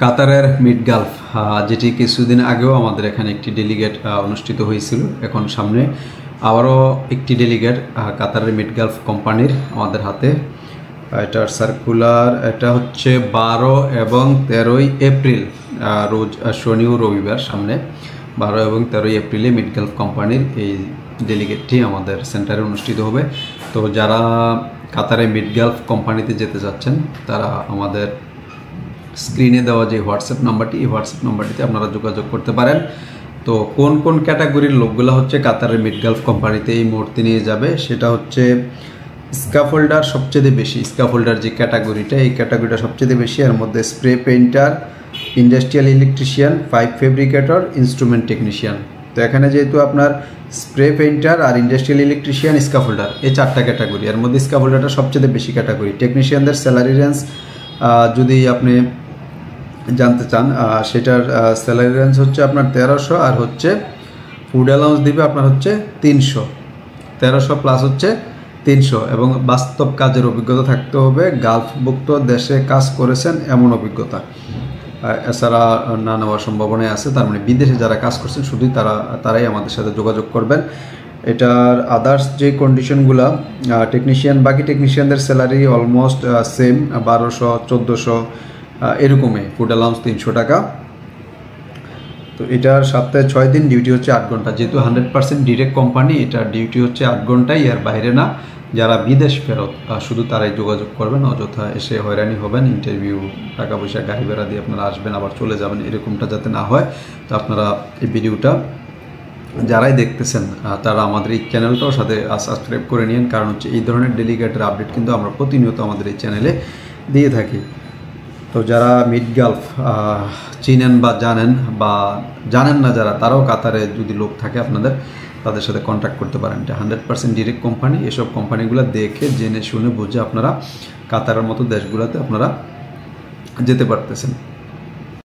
কাতারের mid Gulf, যেটি কিছুদিন আগেও আমাদের এখানে একটি ডেলিগেট অনুষ্ঠিত হয়েছিল। এখন সামনে আবারও একটি ডেলিগেট কাতারের মিড গালফ কোম্পানির আমাদের হাতে। এটার সার্কুলার, এটা হচ্ছে 12 এবং 13 এপ্রিল, রোজ শনি ও রবিবার সামনে 12 এবং 13 এপ্রিলে মিড গালফ কোম্পানির এই ডেলিগেটটি আমাদের সেন্টারে অনুষ্ঠিত হবে। তো যারা কাতারে মিড গালফ কোম্পানিতে যেতে চাচ্ছেন তারা আমাদের স্ক্রিনে দেওয়া যে হোয়াটসঅ্যাপ নাম্বারটি, এই হোয়াটসঅ্যাপ নাম্বারটিতে আপনারা যোগাযোগ করতে পারেন। তো কোন কোন ক্যাটাগরির লোকগুলো হচ্ছে কাতারের মিড গালফ কোম্পানিতে এই মুহূর্তে নিয়ে যাবে, সেটা হচ্ছে স্কাফোল্ডার সবচেয়ে বেশি। স্কাফোল্ডার যে ক্যাটাগরিটা, এই ক্যাটাগরিটা সবচেয়ে বেশি। এর মধ্যে spray painter, industrial electrician, pipe fabricator, instrument technician. তো এখানে যেহেতু আপনার স্প্রে পেইন্টার আর ইন্ডাস্ট্রিয়াল ইলেকট্রিশিয়ান, স্কাফোল্ডার, এই 4টা ক্যাটাগরি। এর মধ্যে স্কাফোল্ডারটা সবচেয়ে বেশি ক্যাটাগরি। টেকনিশিয়ানদের স্যালারি রেঞ্জ যদি আপনি জানতে চান, সেটার স্যালারি রেঞ্জ হচ্ছে আপনার 1300, আর হচ্ছে ফুড অ্যালাউন্স দিবে আপনার হচ্ছে 300। 1300 প্লাস হচ্ছে 300, এবং বাস্তব কাজের অভিজ্ঞতা থাকতে হবে, গালফভুক্ত দেশে কাজ করেছেন এমন অভিজ্ঞতা। এছাড়া না নেওয়ার সম্ভাবনাই আছে, তার মানে বিদেশে যারা কাজ করছেন শুধুই তারাই আমাদের সাথে যোগাযোগ করবেন। এটার আদার্স যে কন্ডিশনগুলো, টেকনিশিয়ান, বাকি টেকনিশিয়ানদের স্যালারি অলমোস্ট সেম, 1200, 1400 এরকমই। ফুড অ্যালাউন্স 300 টাকা। তো এটার সপ্তাহে 6 দিন, ডিউটি হচ্ছে 8 ঘন্টা। যেহেতু 100% ডিরেক্ট কোম্পানি, এটার ডিউটি হচ্ছে 8 ঘন্টাই, এর বাইরে না। যারা বিদেশ ফেরত শুধু তারাই যোগাযোগ করবেন, অযথা এসে হয়রানি হবেন। ইন্টারভিউ, টাকা পয়সা, গাড়ি ভাড়া দিয়ে আপনারা আসবেন আবার চলে যাবেন, এরকমটা যাতে না হয়। তো আপনারা এই ভিডিওটা যারাই দেখতেছেন তারা আমাদের এই চ্যানেলটাও সাথে সাবস্ক্রাইব করে নিন, কারণ হচ্ছে এই ধরনের ডেলিগেটের আপডেট কিন্তু আমরা প্রতিনিয়ত আমাদের এই চ্যানেলে দিয়ে থাকি। তো যারা মিড গালফ চিনেন বা জানেন না যারা, তারাও কাতারে যদি লোক থাকে আপনাদের, তাদের সাথে কন্ট্যাক্ট করতে পারেন। এটা 100% ডিরেক্ট কোম্পানি। এসব কোম্পানিগুলো দেখে জেনে শুনে বুঝে আপনারা কাতারের মতো দেশগুলোতে আপনারা যেতে পারতেছেন।